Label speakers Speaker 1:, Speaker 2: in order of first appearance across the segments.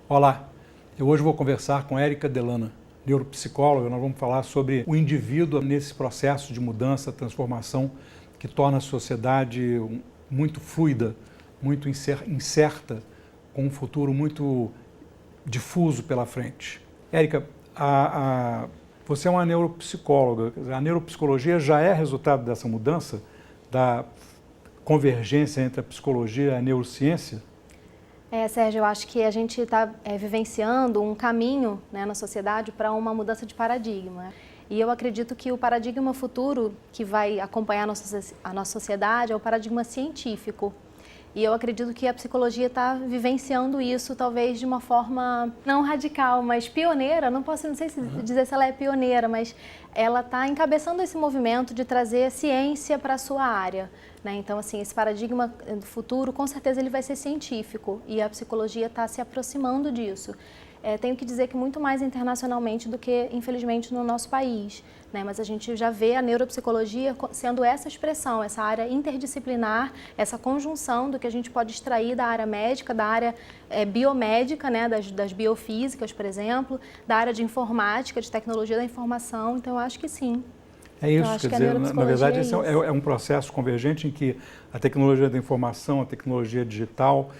Speaker 1: Olá, eu hoje vou conversar com Érica Delana, neuropsicóloga. Nós vamos falar sobre o indivíduo nesse processo de mudança, transformação que torna a sociedade muito fluida, muito incerta, com um futuro muito difuso pela frente. Érica, você é uma neuropsicóloga. A neuropsicologia já é resultado dessa mudança, da convergência entre a psicologia e a neurociência?
Speaker 2: Sérgio, eu acho que a gente está vivenciando um caminho, né, na sociedade para uma mudança de paradigma. E eu acredito que o paradigma futuro que vai acompanhar a nossa sociedade é o paradigma científico. E eu acredito que a psicologia está vivenciando isso, talvez de uma forma não radical, mas pioneira. Não sei se dizer se ela é pioneira, mas ela está encabeçando esse movimento de trazer ciência para a sua área, né? Então, assim, esse paradigma do futuro, com certeza ele vai ser científico e a psicologia está se aproximando disso. Tenho que dizer que muito mais internacionalmente do que, infelizmente, no nosso país, né? Mas a gente já vê a neuropsicologia sendo essa expressão, essa área interdisciplinar, essa conjunção do que a gente pode extrair da área médica, da área biomédica, né? das biofísicas, por exemplo, da área de informática, de tecnologia da informação. Então, eu acho que sim.
Speaker 1: É isso, quer dizer, na verdade, esse é um processo convergente em que a tecnologia da informação, a tecnologia digital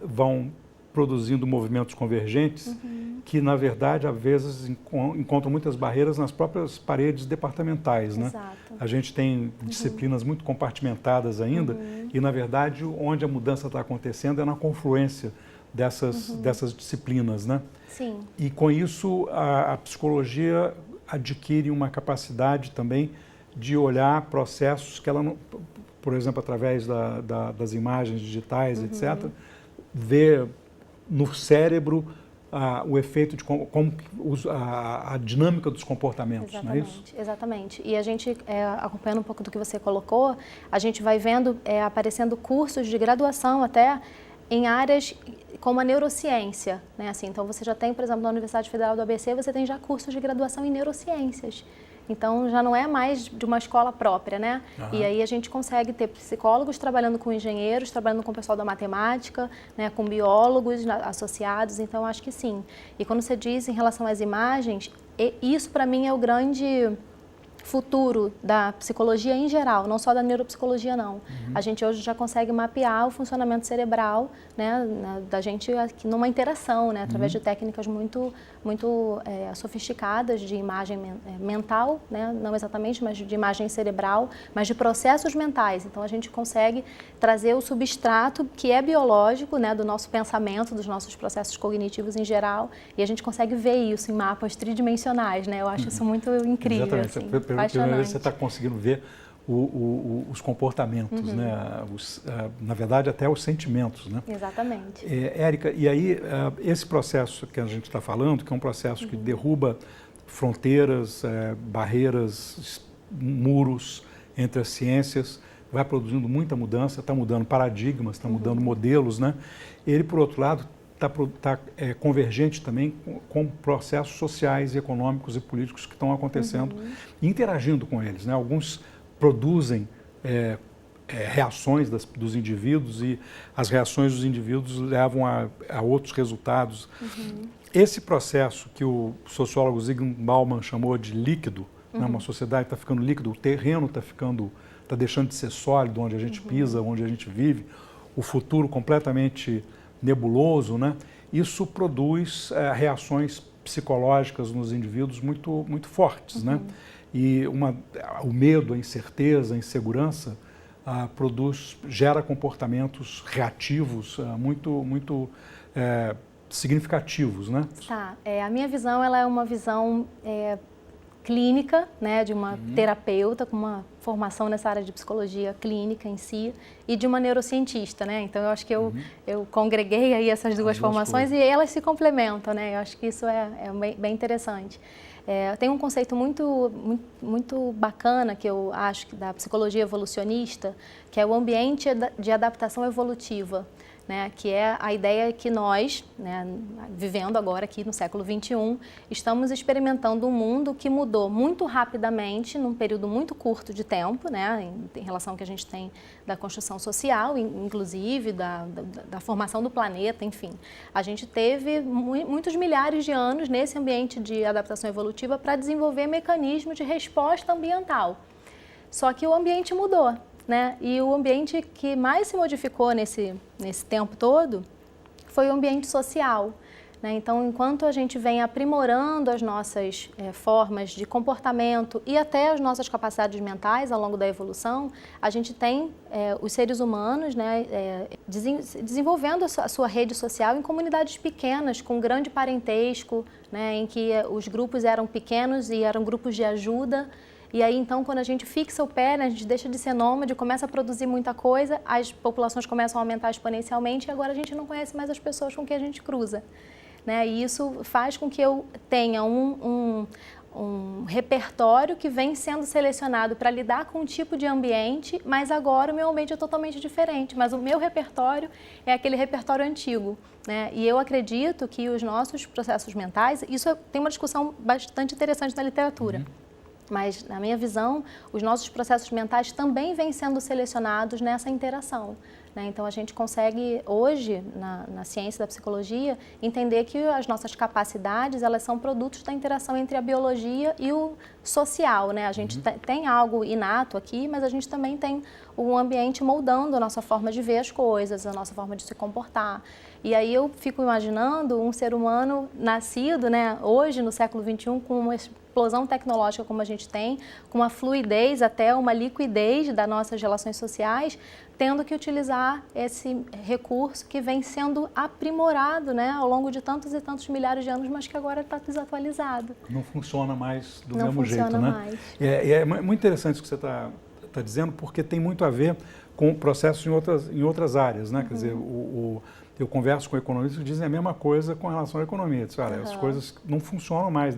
Speaker 1: vão produzindo movimentos convergentes que, na verdade, às vezes encontram muitas barreiras nas próprias paredes departamentais, né?
Speaker 2: Exato.
Speaker 1: A gente tem disciplinas muito compartimentadas ainda e, na verdade, onde a mudança está acontecendo é na confluência dessas disciplinas, né?
Speaker 2: Sim.
Speaker 1: E, com isso, a psicologia adquire uma capacidade também de olhar processos que ela, não, por exemplo, através das imagens digitais, etc., ver no cérebro o efeito de a dinâmica dos comportamentos,
Speaker 2: Exatamente,
Speaker 1: não é isso?
Speaker 2: Exatamente. E a gente, acompanhando um pouco do que você colocou, a gente vai vendo aparecendo cursos de graduação até em áreas como a neurociência, né? Assim, então você já tem, por exemplo, na Universidade Federal do ABC, você tem já cursos de graduação em neurociências. Então, já não é mais de uma escola própria, né? E aí a gente consegue ter psicólogos trabalhando com engenheiros, trabalhando com o pessoal da matemática, né, com biólogos associados, então acho que sim. E quando você diz em relação às imagens, isso para mim é o grande futuro da psicologia em geral, não só da neuropsicologia não. A gente hoje já consegue mapear o funcionamento cerebral, né, da gente aqui numa interação, né, através de técnicas muito sofisticadas de imagem mental, né, não exatamente, mas de imagem cerebral, mas de processos mentais. Então a gente consegue trazer o substrato que é biológico, né, do nosso pensamento, dos nossos processos cognitivos em geral, e a gente consegue ver isso em mapas tridimensionais, né? Eu acho isso muito incrível.
Speaker 1: Exatamente.
Speaker 2: Assim.
Speaker 1: Primeira vez você está conseguindo ver os comportamentos, né? Na verdade, até os sentimentos, né?
Speaker 2: Exatamente.
Speaker 1: Érica, e aí esse processo que a gente está falando, que é um processo que derruba fronteiras, barreiras, muros entre as ciências, vai produzindo muita mudança, está mudando paradigmas, está mudando modelos, né? Ele, por outro lado, está convergente também com processos sociais, econômicos e políticos que estão acontecendo, interagindo com eles, né? Alguns produzem reações dos indivíduos e as reações dos indivíduos levam a outros resultados. Esse processo que o sociólogo Zygmunt Bauman chamou de líquido, né? Uma sociedade está ficando líquido, o terreno está deixando de ser sólido, onde a gente pisa, onde a gente vive, o futuro completamente nebuloso, né? Isso produz reações psicológicas nos indivíduos muito, muito fortes, né? E o medo, a incerteza, a insegurança gera comportamentos reativos muito significativos, né?
Speaker 2: Tá. A minha visão ela é uma visão clínica, né, de uma terapeuta com uma formação nessa área de psicologia clínica em si e de uma neurocientista, né? Então eu acho que eu congreguei aí essas duas formações e elas se complementam, né? Eu acho que isso é bem interessante. Tem um conceito muito bacana que eu acho da psicologia evolucionista, que é o ambiente de adaptação evolutiva. né, que é a ideia que nós, né, vivendo agora aqui no século XXI, estamos experimentando um mundo que mudou muito rapidamente, num período muito curto de tempo, né, em relação ao que a gente tem da construção social, inclusive da formação do planeta, enfim. A gente teve muitos milhares de anos nesse ambiente de adaptação evolutiva para desenvolver mecanismos de resposta ambiental. Só que o ambiente mudou. Né? E o ambiente que mais se modificou nesse tempo todo foi o ambiente social. Né? Então, enquanto a gente vem aprimorando as nossas formas de comportamento e até as nossas capacidades mentais ao longo da evolução, a gente tem os seres humanos, né, desenvolvendo a sua rede social em comunidades pequenas, com grande parentesco, né, em que os grupos eram pequenos e eram grupos de ajuda. E aí, então, quando a gente fixa o pé, né, a gente deixa de ser nômade, começa a produzir muita coisa, as populações começam a aumentar exponencialmente e agora a gente não conhece mais as pessoas com quem a gente cruza. Né? E isso faz com que eu tenha um repertório que vem sendo selecionado para lidar com um tipo de ambiente, mas agora o meu ambiente é totalmente diferente. Mas o meu repertório é aquele repertório antigo. Né? E eu acredito que os nossos processos mentais, isso tem uma discussão bastante interessante na literatura. Mas, na minha visão, os nossos processos mentais também vêm sendo selecionados nessa interação. Né? Então, a gente consegue, hoje, na ciência da psicologia, entender que as nossas capacidades, elas são produtos da interação entre a biologia e o social. Né? A gente tem algo inato aqui, mas a gente também tem o ambiente moldando a nossa forma de ver as coisas, a nossa forma de se comportar. E aí eu fico imaginando um ser humano nascido, né, hoje, no século XXI, com uma explosão tecnológica como a gente tem, com uma fluidez, até uma liquidez das nossas relações sociais, tendo que utilizar esse recurso que vem sendo aprimorado, né, ao longo de tantos e tantos milhares de anos, mas que agora está desatualizado.
Speaker 1: Não funciona mais do
Speaker 2: Não
Speaker 1: mesmo jeito, né?
Speaker 2: Mais.
Speaker 1: É muito interessante o que você está dizendo, porque tem muito a ver com processos em outras áreas, né? Quer dizer, eu converso com economistas que dizem a mesma coisa com relação à economia. Dizem, olha, as coisas não funcionam mais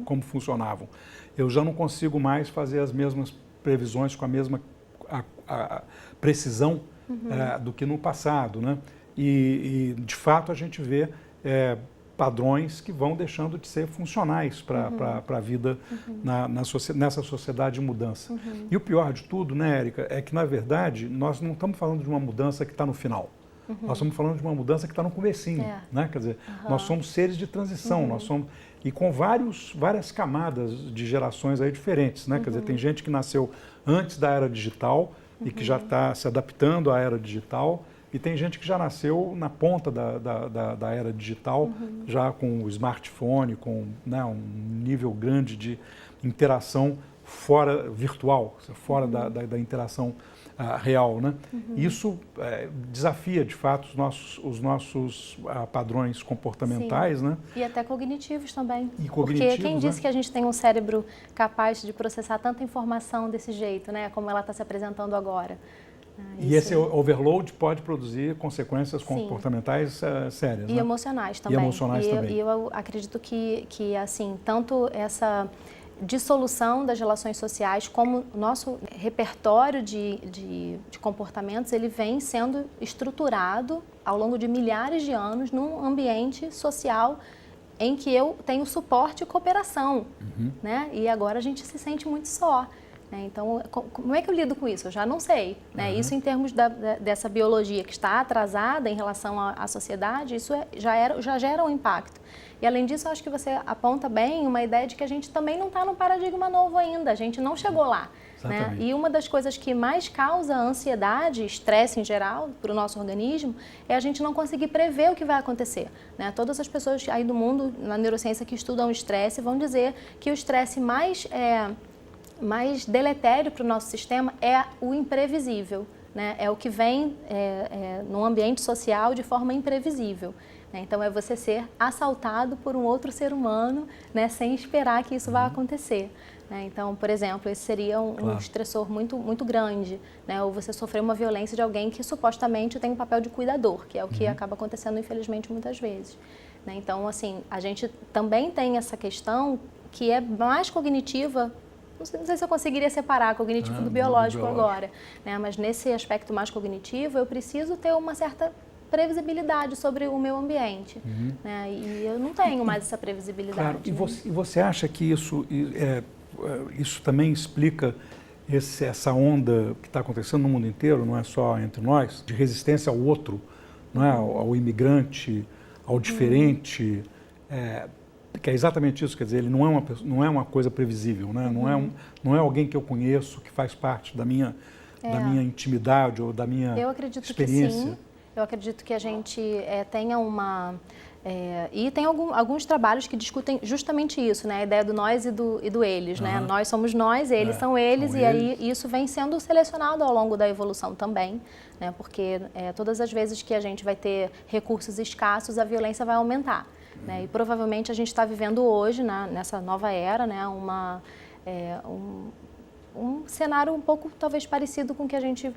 Speaker 1: como funcionavam. Eu já não consigo mais fazer as mesmas previsões com a mesma precisão do que no passado, né? E de fato, a gente vê padrões que vão deixando de ser funcionais para a vida nessa sociedade de mudança. E o pior de tudo, né, Érica, é que, na verdade, nós não estamos falando de uma mudança que está no final. Nós estamos falando de uma mudança que está no comecinho, né? Quer dizer, nós somos seres de transição, nós somos, e com várias camadas de gerações aí diferentes, né? Quer dizer, tem gente que nasceu antes da era digital e que já está se adaptando à era digital, e tem gente que já nasceu na ponta da era digital, já com o smartphone, com, né, um nível grande de interação virtual, fora da interação real, né? Isso desafia, de fato, os nossos padrões comportamentais, né?
Speaker 2: E até cognitivos também.
Speaker 1: E cognitivos,
Speaker 2: porque quem disse que a gente tem um cérebro capaz de processar tanta informação desse jeito, né? Como ela está se apresentando agora.
Speaker 1: E esse overload pode produzir consequências comportamentais sérias,
Speaker 2: e
Speaker 1: né?
Speaker 2: emocionais também.
Speaker 1: E emocionais também.
Speaker 2: E eu acredito que assim, tanto essa dissolução das relações sociais, como o nosso repertório de comportamentos, ele vem sendo estruturado ao longo de milhares de anos num ambiente social em que eu tenho suporte e cooperação, né? E agora a gente se sente muito só. Então, como é que eu lido com isso? Eu já não sei. Né? Isso em termos dessa biologia que está atrasada em relação à sociedade, isso já gera um impacto. E além disso, eu acho que você aponta bem uma ideia de que a gente também não está num paradigma novo ainda, a gente não chegou lá. Né? E uma das coisas que mais causa ansiedade, estresse em geral, para o nosso organismo, é a gente não conseguir prever o que vai acontecer. Né? Todas as pessoas aí do mundo, na neurociência, que estudam o estresse, vão dizer que o estresse mais deletério para o nosso sistema é o imprevisível, né? É o que vem num ambiente social de forma imprevisível. Né? Então, é você ser assaltado por um outro ser humano, né? Sem esperar que isso vá acontecer. Né? Então, por exemplo, esse seria um estressor muito, muito grande. Né? Ou você sofrer uma violência de alguém que supostamente tem um papel de cuidador, que é o que acaba acontecendo, infelizmente, muitas vezes. Né? Então, assim, a gente também tem essa questão que é mais cognitiva. Não sei se eu conseguiria separar cognitivo do biológico agora, né? Mas nesse aspecto mais cognitivo, eu preciso ter uma certa previsibilidade sobre o meu ambiente. Né? E eu não tenho mais essa previsibilidade.
Speaker 1: Claro.
Speaker 2: Né?
Speaker 1: E você acha que isso também explica essa onda que está acontecendo no mundo inteiro, não é só entre nós, de resistência ao outro, não é? Ao imigrante, ao diferente, que é exatamente isso, quer dizer, ele não é uma coisa previsível, né? Não é alguém que eu conheço, que faz parte da minha intimidade ou da minha
Speaker 2: eu acredito
Speaker 1: experiência.
Speaker 2: Que sim. Eu acredito que a gente tenha uma... e tem alguns trabalhos que discutem justamente isso, né? A ideia do nós e do eles, né? Nós somos nós, eles são eles, e aí isso vem sendo selecionado ao longo da evolução também, né? Porque todas as vezes que a gente vai ter recursos escassos, a violência vai aumentar, né? E provavelmente a gente está vivendo hoje, nessa nova era, né? Um cenário um pouco talvez parecido com o que a gente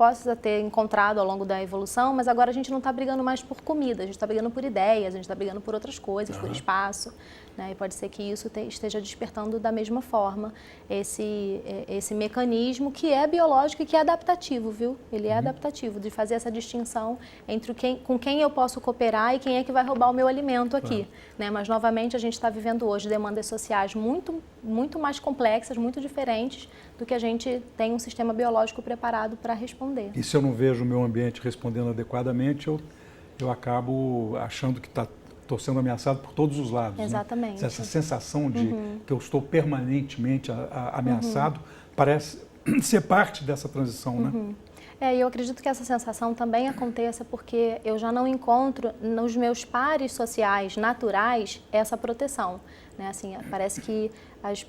Speaker 2: possa ter encontrado ao longo da evolução, mas agora a gente não está brigando mais por comida, a gente está brigando por ideias, a gente está brigando por outras coisas, por espaço, né? E pode ser que isso esteja despertando da mesma forma esse mecanismo que é biológico e que é adaptativo, viu? Ele é adaptativo, de fazer essa distinção entre com quem eu posso cooperar e quem é que vai roubar o meu alimento aqui, né? Mas, novamente, a gente está vivendo hoje demandas sociais muito, muito mais complexas, muito diferentes do que a gente tem um sistema biológico preparado para responder.
Speaker 1: E se eu não vejo o meu ambiente respondendo adequadamente, eu acabo achando que estou sendo ameaçado por todos os lados.
Speaker 2: Exatamente.
Speaker 1: Né? Essa sensação de que eu estou permanentemente ameaçado parece ser parte dessa transição, né?
Speaker 2: E eu acredito que essa sensação também aconteça porque eu já não encontro nos meus pares sociais naturais essa proteção, né? Assim, parece que as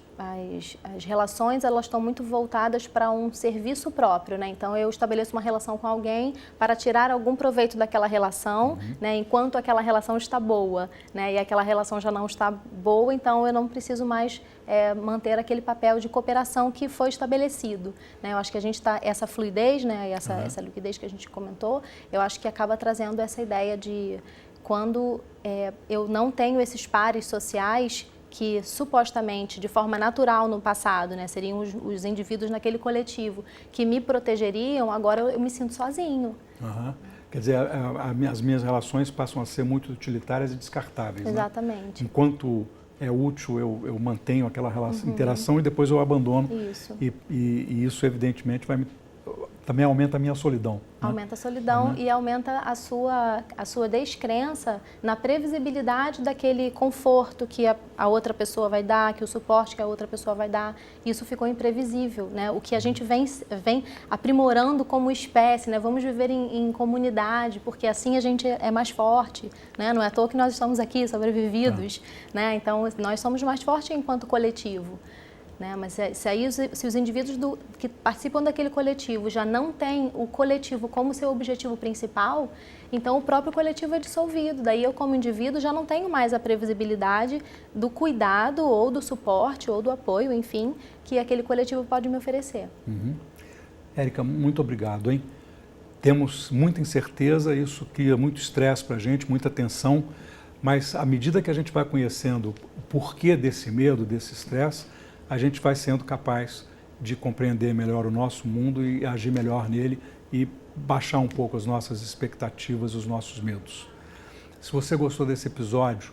Speaker 2: relações elas estão muito voltadas para um serviço próprio, né? Então eu estabeleço uma relação com alguém para tirar algum proveito daquela relação, né? Enquanto aquela relação está boa, né? E aquela relação já não está boa, então eu não preciso mais manter aquele papel de cooperação que foi estabelecido, né? Eu acho que a gente essa fluidez, né? Essa liquidez que a gente comentou, eu acho que acaba trazendo essa ideia de quando eu não tenho esses pares sociais que supostamente, de forma natural no passado, né, seriam os indivíduos naquele coletivo que me protegeriam, agora eu me sinto sozinho.
Speaker 1: Quer dizer, as minhas relações passam a ser muito utilitárias e descartáveis.
Speaker 2: Exatamente.
Speaker 1: Né? Enquanto é útil, eu mantenho aquela interação e depois eu abandono.
Speaker 2: Isso.
Speaker 1: E isso, evidentemente, também aumenta a minha solidão.
Speaker 2: Aumenta a solidão e aumenta a sua descrença na previsibilidade daquele conforto que a outra pessoa vai dar, que o suporte que a outra pessoa vai dar. Isso ficou imprevisível, né? O que a gente vem aprimorando como espécie, né? Vamos viver em comunidade, porque assim a gente é mais forte, né? Não é à toa que nós estamos aqui sobrevividos, né? Então, nós somos mais fortes enquanto coletivo. Né? Mas se os indivíduos que participam daquele coletivo já não têm o coletivo como seu objetivo principal, então o próprio coletivo é dissolvido. Daí eu, como indivíduo, já não tenho mais a previsibilidade do cuidado ou do suporte ou do apoio, enfim, que aquele coletivo pode me oferecer.
Speaker 1: Érica, muito obrigado, hein? Temos muita incerteza, isso cria muito estresse para a gente, muita tensão, mas à medida que a gente vai conhecendo o porquê desse medo, desse estresse, a gente vai sendo capaz de compreender melhor o nosso mundo e agir melhor nele e baixar um pouco as nossas expectativas e os nossos medos. Se você gostou desse episódio,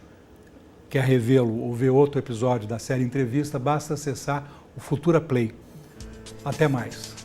Speaker 1: quer revê-lo ou ver outro episódio da série Entrevista, basta acessar o Futura Play. Até mais!